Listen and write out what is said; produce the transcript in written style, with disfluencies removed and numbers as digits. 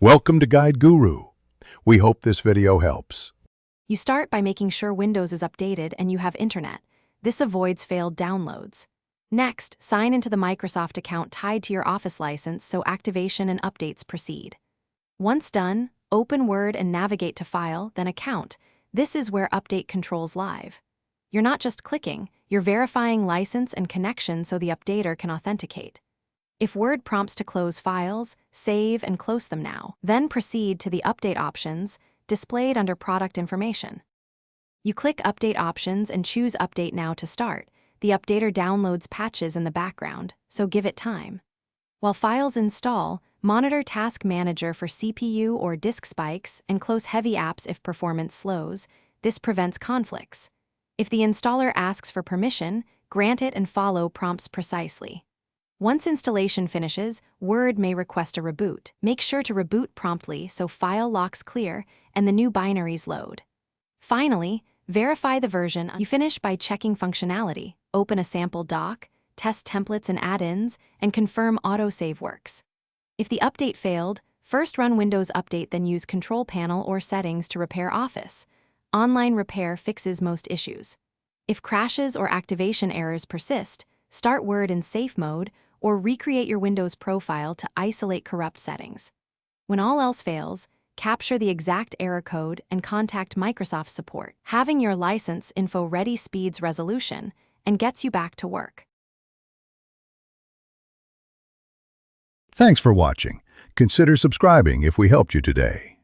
Welcome to Guide Guru. We hope this video helps. You start by making sure Windows is updated and you have internet. This avoids failed downloads. Next, sign into the Microsoft account tied to your Office license so activation and updates proceed. Once done, open Word and navigate to File, then Account. This is where Update controls live. You're not just clicking, you're verifying license and connection so the updater can authenticate. If Word prompts to close files, save and close them now. Then proceed to the Update options, displayed under Product Information. You click Update Options and choose Update Now to start. The updater downloads patches in the background, so give it time. While files install, monitor Task Manager for CPU or disk spikes and close heavy apps if performance slows. This prevents conflicts. If the installer asks for permission, grant it and follow prompts precisely. Once installation finishes, Word may request a reboot. Make sure to reboot promptly so file locks clear and the new binaries load. Finally, verify the version. You finish by checking functionality, open a sample doc, test templates and add-ins, and confirm autosave works. If the update failed, first run Windows Update, then use Control Panel or Settings to repair Office. Online repair fixes most issues. If crashes or activation errors persist, start Word in safe mode or recreate your Windows profile to isolate corrupt settings. When all else fails, capture the exact error code and contact Microsoft support. Having your license info ready speeds resolution and gets you back to work. Thanks for watching. Consider subscribing if we helped you today.